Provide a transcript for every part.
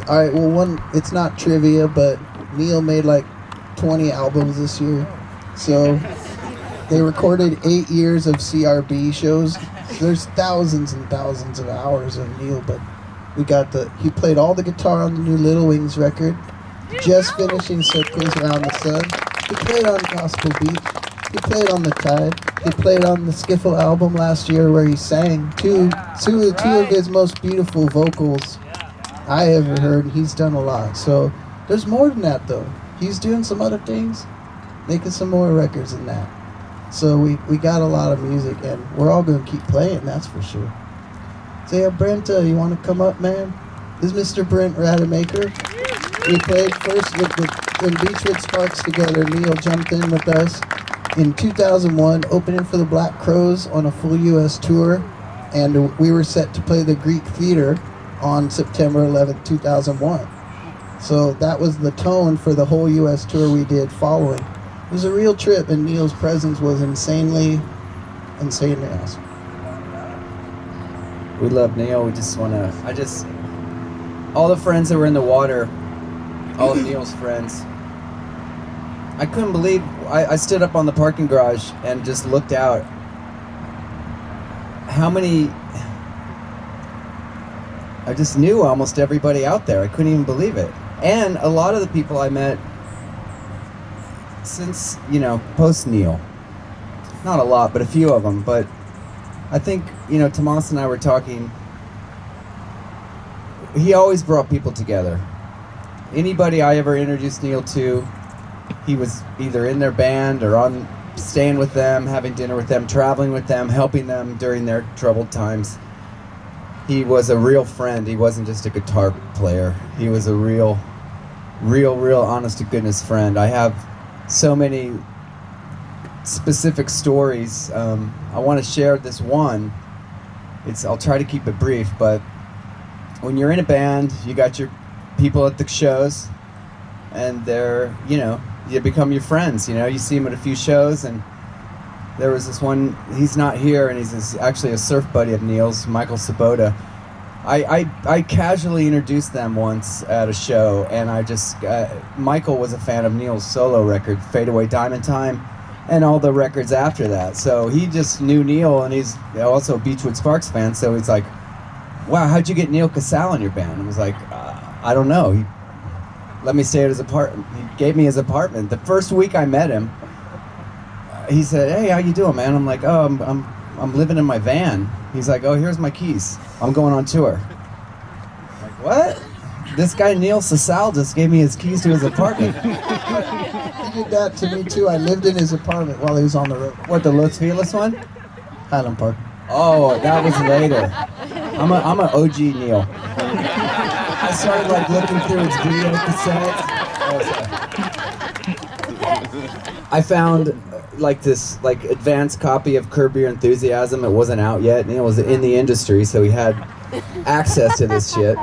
All right, well, it's not trivia, but Neal made like 20 albums this year. So they recorded 8 years of CRB shows. So there's thousands and thousands of hours of Neal, but he played all the guitar on the new Little Wings record, just finishing Circles Around the Sun. He played on Gospel Beach. He played on The Tide. He played on the Skiffle album last year where he sang two of his most beautiful vocals I ever heard. He's done a lot. So there's more than that though. He's doing some other things, making some more records than that. So we got a lot of music and we're all going to keep playing, that's for sure. So yeah, Brent, you want to come up, man? This is Mr. Brent Rademacher. We played first when Beachwood Sparks together. Neal jumped in with us in 2001, opening for the Black Crowes on a full U.S. tour, and we were set to play the Greek Theater on September 11th, 2001. So that was the tone for the whole U.S. tour we did following. It was a real trip, and Neal's presence was insanely awesome. We love Neal. We just want to, all the friends that were in the water, all of Neal's friends. I couldn't believe, I stood up on the parking garage and just looked out. I just knew almost everybody out there. I couldn't even believe it. And a lot of the people I met since, post Neal. Not a lot, but a few of them. But I think, Tomas and I were talking. He always brought people together. Anybody I ever introduced Neal to, he was either in their band or staying with them, having dinner with them, traveling with them, helping them during their troubled times. He was a real friend. He wasn't just a guitar player. He was a real honest to goodness friend. I have so many specific stories. I want to share this one. I'll try to keep it brief, but when you're in a band, you got your people at the shows, and they're, you become your friends. You see him at a few shows, and there was this one, he's not here, and he's actually a surf buddy of Neal's, Michael Sabota. I casually introduced them once at a show, and Michael was a fan of Neal's solo record, Fade Away Diamond Time, and all the records after that. So he just knew Neal, and he's also a Beachwood Sparks fan, so he's like, wow, how'd you get Neal Casal in your band? I was like, I don't know. He let me stay at his apartment. He gave me his apartment. The first week I met him, he said, hey, how you doing, man? I'm like, oh, I'm living in my van. He's like, oh, here's my keys. I'm going on tour. I'm like, what? This guy Neal Casal just gave me his keys to his apartment. He did that to me too. I lived in his apartment while he was on the road. What, the Los Feliz one? Highland Park. Oh, that was later. I'm an OG Neal. I started looking through his video cassettes. I found this advanced copy of Curb Your Enthusiasm. It wasn't out yet. Neal was in the industry, so he had access to this shit.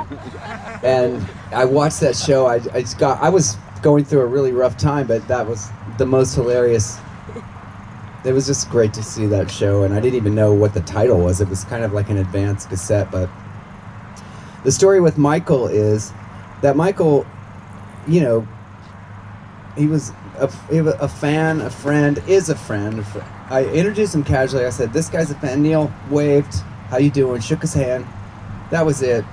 And I watched that show. I was going through a really rough time, but that was the most hilarious. It was just great to see that show, and I didn't even know what the title was. It was kind of like an advanced cassette, but the story with Michael is that Michael, he was a fan, a friend, is a friend. I introduced him casually. I said, this guy's a fan. Neal waved, how you doing, shook his hand. That was it.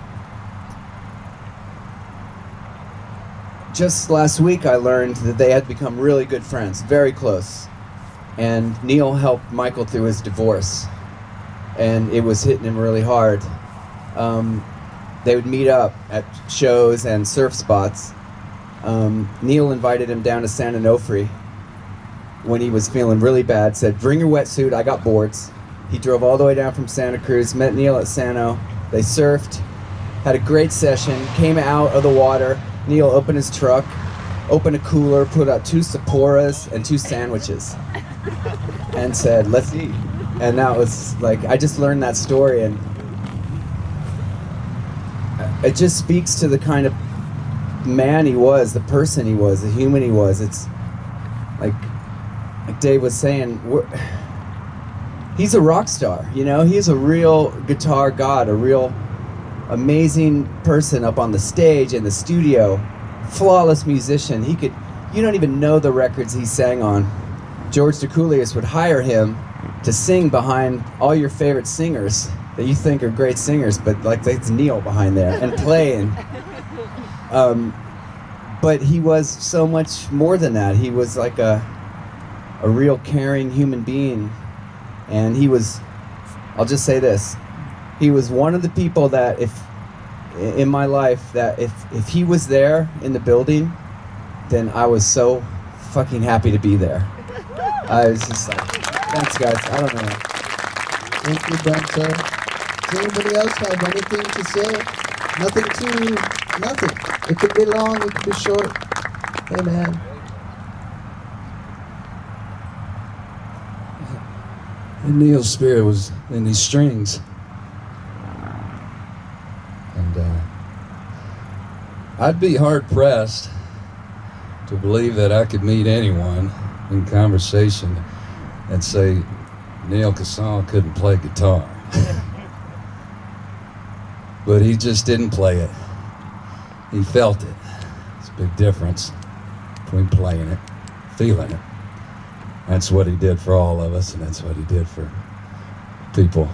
Just last week I learned that they had become really good friends, very close. And Neal helped Michael through his divorce, and it was hitting him really hard. They would meet up at shows and surf spots. Neal invited him down to San Onofre when he was feeling really bad, said, bring your wetsuit, I got boards. He drove all the way down from Santa Cruz, met Neal at Sano. They surfed, had a great session, came out of the water. Neal opened his truck, opened a cooler, put out 2 Sapporas and 2 sandwiches, and said, let's eat. And that was I just learned that story, and it just speaks to the kind of man he was, the person he was, the human he was. It's like Dave was saying, he's a rock star, he's a real guitar god, a real amazing person up on the stage in the studio, flawless musician. You don't even know the records he sang on. George DeCoulius would hire him to sing behind all your favorite singers that you think are great singers, but like it's Neal behind there and playing. But he was so much more than that. He was like a real caring human being. And I'll just say this, he was one of the people that in my life that if he was there in the building, then I was so fucking happy to be there. I was just like, thanks guys, I don't know. Thank you, Brent. Does anybody else have anything to say? Nothing. It could be long, it could be short. Hey man. And Neal's spirit was in these strings. And I'd be hard pressed to believe that I could meet anyone in conversation and say Neal Casal couldn't play guitar. But he just didn't play it. He felt it. It's a big difference between playing it, feeling it. That's what he did for all of us, and that's what he did for people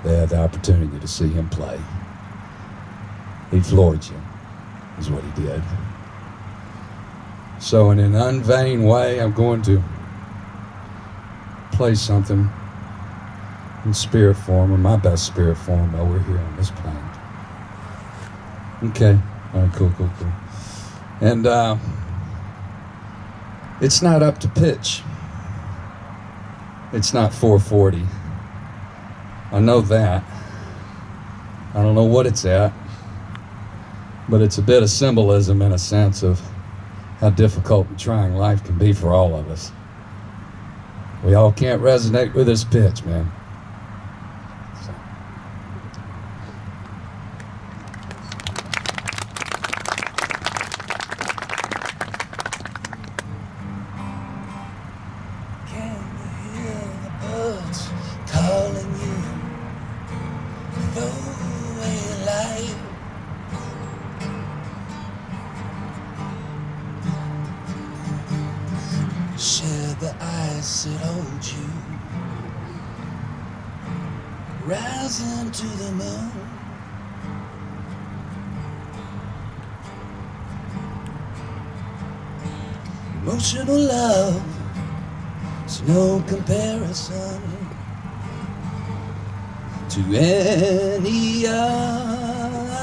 that had the opportunity to see him play. He floored you, is what he did. So in an unvain way, I'm going to play something in spirit form, or my best spirit form, while we're here on this planet. Okay, all right, cool. And it's not up to pitch. It's not 440. I know that. I don't know what it's at, but it's a bit of symbolism in a sense of how difficult and trying life can be for all of us. We all can't resonate with this pitch, man. So. Can you hear the birds calling you? Throw away life. Share the ice that holds you. Rising to the moon. Emotional love, it's no comparison to any other.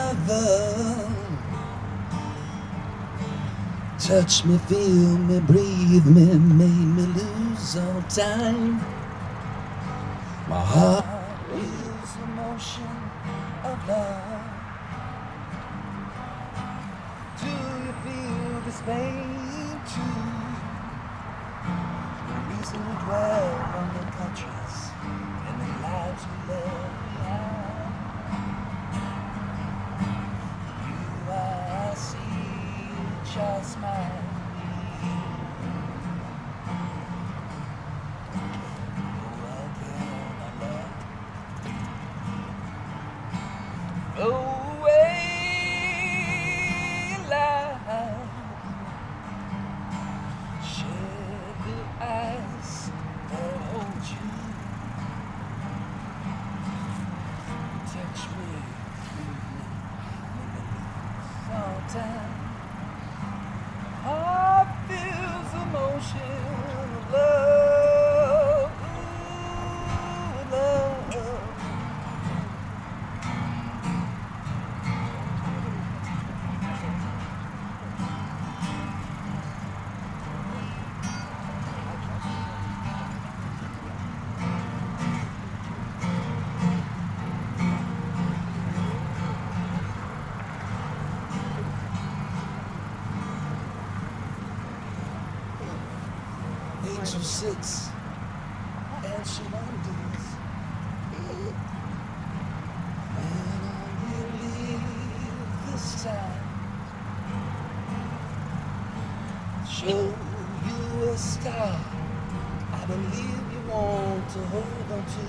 Touch me, feel me, breathe me, made me lose all time. My heart is emotion of love. Do you feel this pain too? No reason to dwell on the countries and the lives we left behind. You I see, just smile. Heart feels emotion of love, ooh, love. Angel sits and she wonders, and I will leave this time. Show you a star I believe you want to hold on to.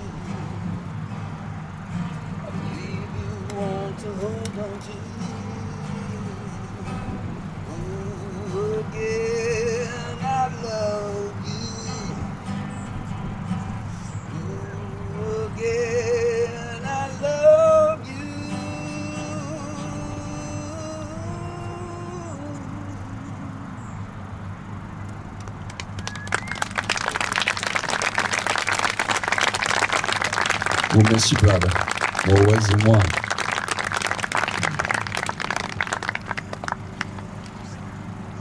I believe you want to to hold on to. Oh, again, I love you. Oh, again, I love you. We'll miss you, brother. More ways than one.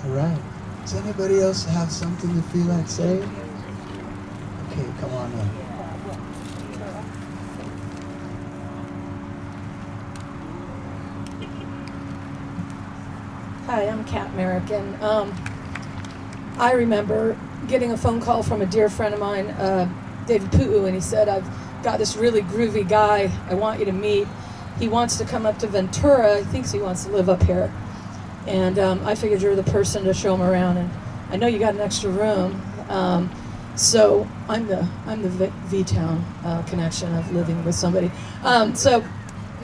All right. Does anybody else have something to feel like saying? Okay, come on up. Hi, I'm Kat Merrick, and I remember getting a phone call from a dear friend of mine, David Pu'u, and he said, I've got this really groovy guy I want you to meet. He wants to come up to Ventura. He thinks he wants to live up here. And I figured you're the person to show him around, and I know you got an extra room. So I'm the V-Town connection of living with somebody. So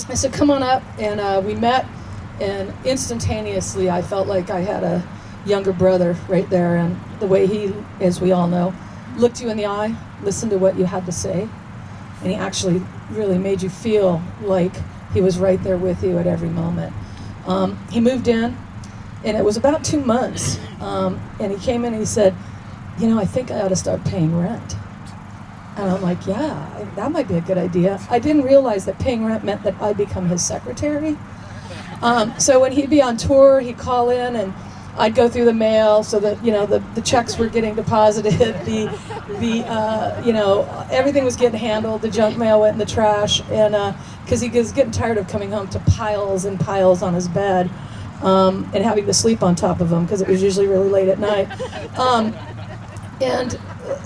I said, come on up, and we met. And instantaneously, I felt like I had a younger brother right there. And the way he, as we all know, looked you in the eye, listened to what you had to say, and he actually really made you feel like he was right there with you at every moment. He moved in, and it was about 2 months. And he came in and he said, you know, I think I ought to start paying rent. And I'm like, yeah, that might be a good idea. I didn't realize that paying rent meant that I'd become his secretary. So when he'd be on tour, he'd call in, and I'd go through the mail so that, you know, the checks were getting deposited, you know, everything was getting handled, the junk mail went in the trash, and because he was getting tired of coming home to piles and piles on his bed, and having to sleep on top of them because it was usually really late at night. And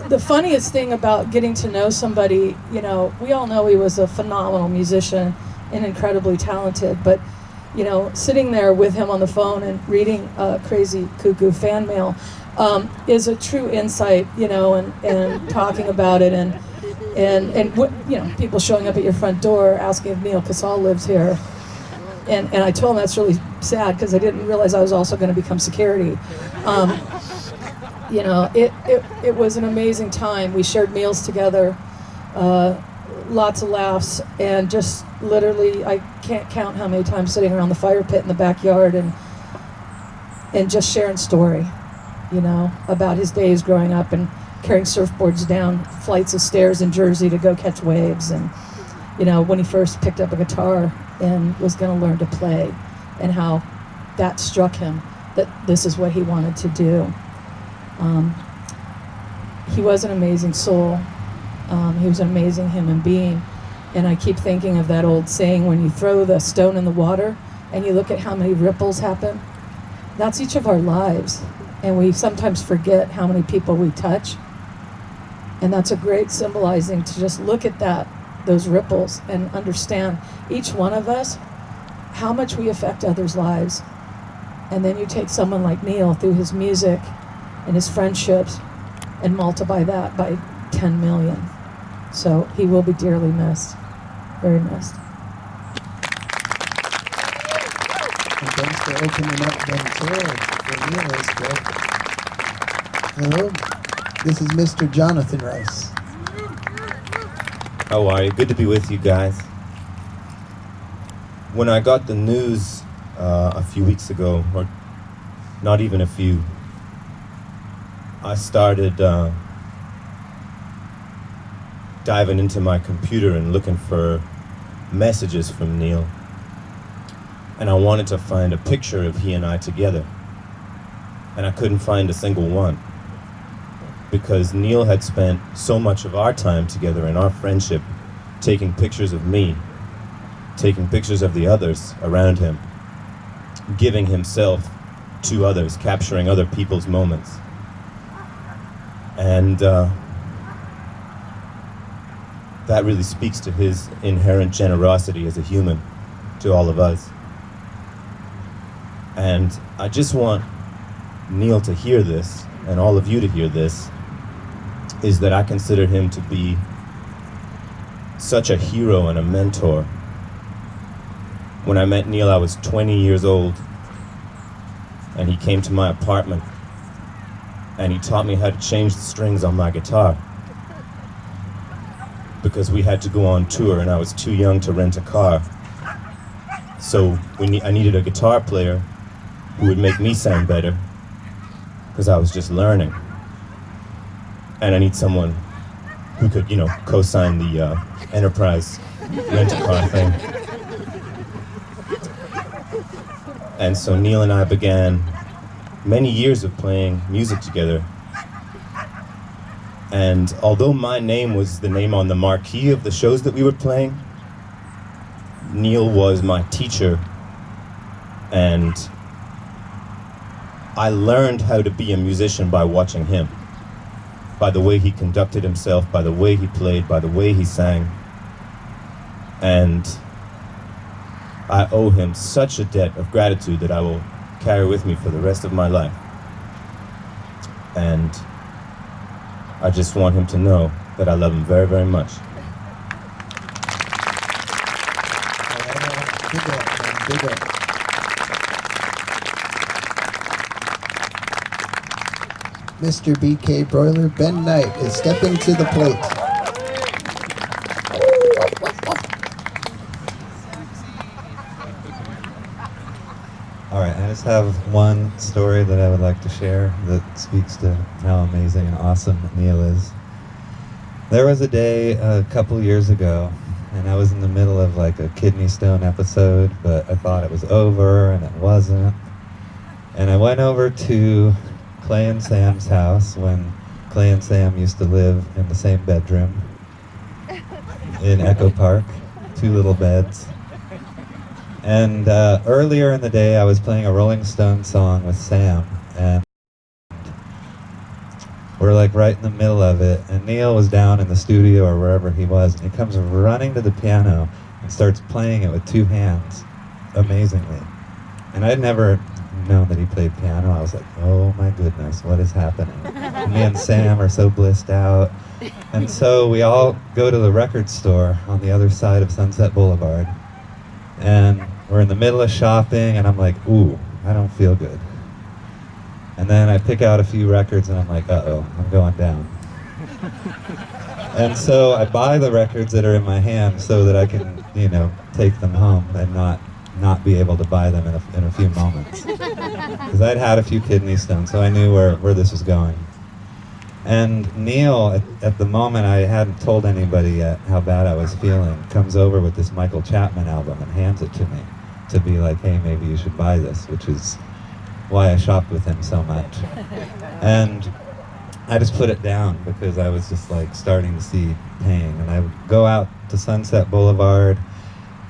the funniest thing about getting to know somebody, you know, we all know he was a phenomenal musician and incredibly talented, but you know, sitting there with him on the phone and reading crazy cuckoo fan mail is a true insight, you know, and talking about it, and you know, people showing up at your front door asking if Neal Casal lives here, and I told him that's really sad because I didn't realize I was also going to become security. You know, it was an amazing time. We shared meals together. Lots of laughs, and just literally, I can't count how many times sitting around the fire pit in the backyard and just sharing story, you know, about his days growing up and carrying surfboards down flights of stairs in Jersey to go catch waves, and, you know, when he first picked up a guitar and was going to learn to play, and how that struck him that this is what he wanted to do. He was an amazing soul. He was an amazing human being. And I keep thinking of that old saying, when you throw the stone in the water and you look at how many ripples happen, that's each of our lives. And we sometimes forget how many people we touch. And that's a great symbolizing to just look at those ripples, and understand each one of us, how much we affect others' lives. And then you take someone like Neal through his music and his friendships and multiply that by 10 million. So he will be dearly missed, very missed. And thanks for opening up Ventura for Neal. That's great. Hello, this is Mr. Jonathan Rice. How are you? Good to be with you guys. When I got the news a few weeks ago, or not even a few, I started diving into my computer and looking for messages from Neal. And I wanted to find a picture of he and I together. And I couldn't find a single one. Because Neal had spent so much of our time together in our friendship taking pictures of me, taking pictures of the others around him, giving himself to others, capturing other people's moments. And that really speaks to his inherent generosity as a human to all of us. And I just want Neal to hear this, and all of you to hear this, is that I consider him to be such a hero and a mentor When I met Neal, I was 20 years old, and he came to my apartment, and he taught me how to change the strings on my guitar, because we had to go on tour, and I was too young to rent a car. So I needed a guitar player who would make me sound better, because I was just learning. And I need someone who could, co-sign the Enterprise rent-a-car thing. And so Neal and I began many years of playing music together. And although my name was the name on the marquee of the shows that we were playing, Neal was my teacher, and I learned how to be a musician by watching him, by the way he conducted himself, by the way he played, by the way he sang. And I owe him such a debt of gratitude that I will carry with me for the rest of my life. And I just want him to know that I love him very, very much. Big up, man. Big up. Mr. BK Broiler, Ben Knight is stepping to the plate. All right, I just have one story that I would like to share that speaks to how amazing and awesome Neal is. There was a day a couple years ago, and I was in the middle of like a kidney stone episode, but I thought it was over, and it wasn't. And I went over to Clay and Sam's house when Clay and Sam used to live in the same bedroom in Echo Park, 2 little beds. And earlier in the day, I was playing a Rolling Stones song with Sam, and we're like right in the middle of it, and Neal was down in the studio or wherever he was, and he comes running to the piano and starts playing it with 2 hands, amazingly. And I'd never known that he played piano. I was like, oh my goodness, what is happening? And me and Sam are so blissed out. And so we all go to the record store on the other side of Sunset Boulevard, and we're in the middle of shopping, and I'm like, ooh, I don't feel good. And then I pick out a few records, and I'm like, uh-oh, I'm going down. And so I buy the records that are in my hand so that I can, take them home and not be able to buy them in a few moments. Because I'd had a few kidney stones, so I knew where this was going. And Neal, at the moment, I hadn't told anybody yet how bad I was feeling, comes over with this Michael Chapman album and hands it to me to be like, hey, maybe you should buy this, which is why I shopped with him so much. And I just put it down because I was just like starting to see pain. And I would go out to Sunset Boulevard,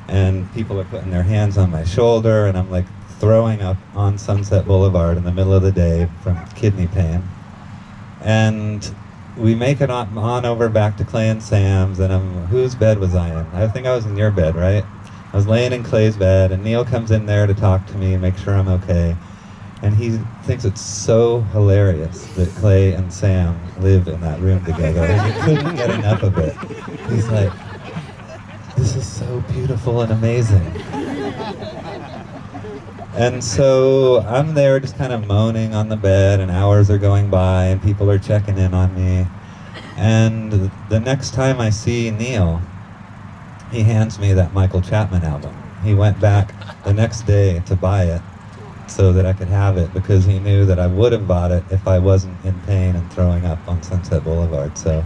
and people are putting their hands on my shoulder, and I'm like throwing up on Sunset Boulevard in the middle of the day from kidney pain. And we make it on over back to Clay and Sam's, and whose bed was I in? I think I was in your bed, right? I was laying in Clay's bed, and Neal comes in there to talk to me and make sure I'm okay. And he thinks it's so hilarious that Clay and Sam live in that room together, and he couldn't get enough of it. He's like, this is so beautiful and amazing. And so I'm there just kind of moaning on the bed, and hours are going by, and people are checking in on me. And the next time I see Neal, he hands me that Michael Chapman album. He went back the next day to buy it so that I could have it, because he knew that I would have bought it if I wasn't in pain and throwing up on Sunset Boulevard. So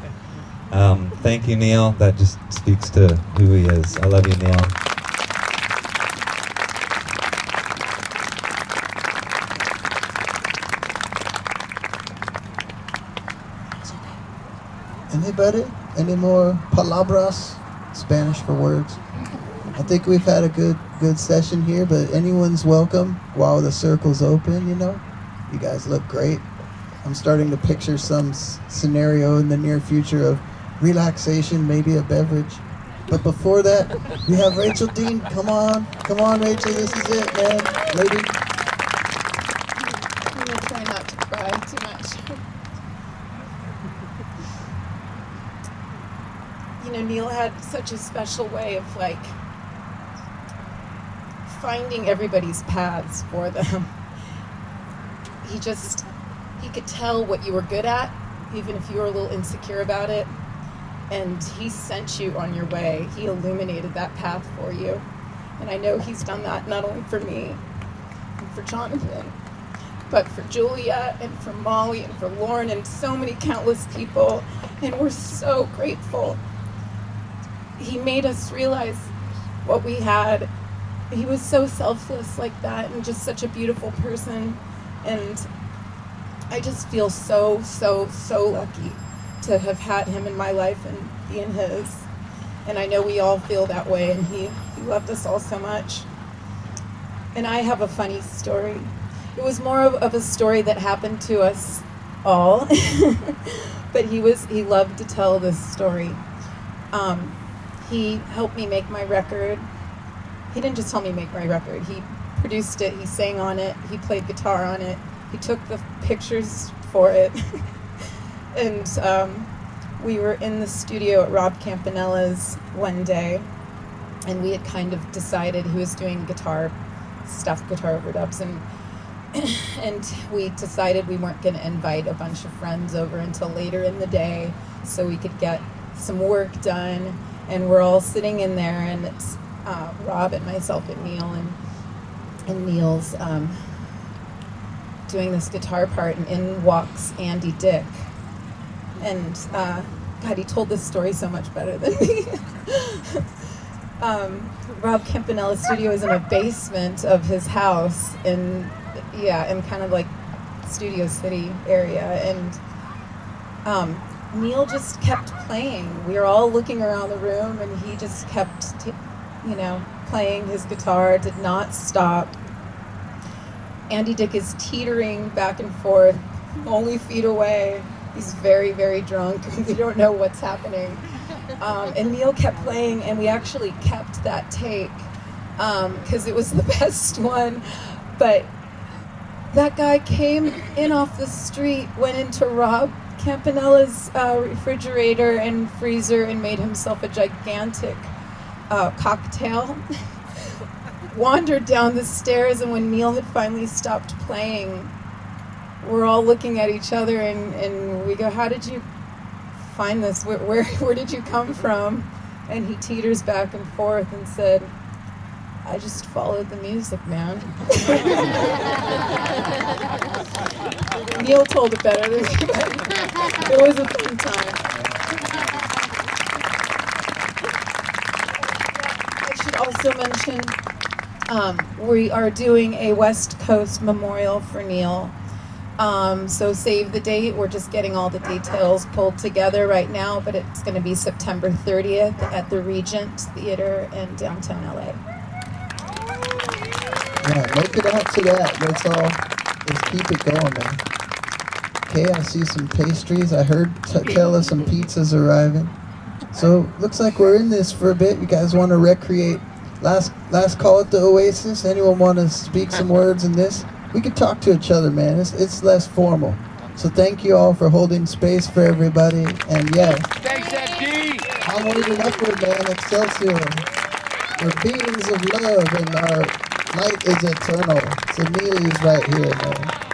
thank you, Neal. That just speaks to who he is. I love you, Neal. Anybody? Any more palabras? Spanish for words. I think we've had a good session here, but anyone's welcome while the circle's open, You guys look great. I'm starting to picture some scenario in the near future of relaxation, maybe a beverage. But before that, we have Rachel Dean. Come on, Rachel, this is it, man. Lady. I'm gonna try not to cry too much. Neal had such a special way of finding everybody's paths for them. He could tell what you were good at, even if you were a little insecure about it. And he sent you on your way. He illuminated that path for you. And I know he's done that not only for me and for Jonathan, but for Julia and for Molly and for Lauren and so many countless people. And we're so grateful. He made us realize what we had. He was so selfless like that and just such a beautiful person. And I just feel so, so, so lucky to have had him in my life and be in his. And I know we all feel that way, and he loved us all so much. And I have a funny story. It was more of a story that happened to us all, but he loved to tell this story. He helped me make my record. He didn't just help me make my record. He produced it, he sang on it, he played guitar on it, he took the pictures for it. And we were in the studio at Rob Campanella's one day, and we had kind of decided he was doing guitar overdubs, and we decided we weren't going to invite a bunch of friends over until later in the day so we could get some work done. And we're all sitting in there, and it's Rob and myself and Neal, and Neal's doing this guitar part, and in walks Andy Dick. And God, he told this story so much better than me. Rob Campanella's studio is in a basement of his house in kind of like Studio City area. And Neal just kept playing. We were all looking around the room, and he just kept, playing his guitar, did not stop. Andy Dick is teetering back and forth, only feet away. He's very, very drunk. We don't know what's happening. And Neal kept playing, and we actually kept that take because it was the best one. But that guy came in off the street, went into Rob Campanella's refrigerator and freezer and made himself a gigantic cocktail. Wandered down the stairs, and when Neal had finally stopped playing, we're all looking at each other, and we go, "How did you find this? Where did you come from?" And he teeters back and forth and said, "I just followed the music, man." Neal told it better than me, but it was a fun time. I should also mention we are doing a West Coast memorial for Neal. So save the date. We're just getting all the details pulled together right now, but it's going to be September 30th at the Regent Theater in downtown LA. Yeah, make it out to that. Let's all just keep it going, man. Okay, I see some pastries. I heard Tella some pizzas arriving. So looks like we're in this for a bit. You guys want to recreate? Last call at the Oasis. Anyone want to speak some words in this? We can talk to each other, man. It's less formal. So thank you all for holding space for everybody. And yeah, Thanks, FD. onward and upward, man. Excelsior. We're beings of love, and our light is eternal. So Neely's right here, man.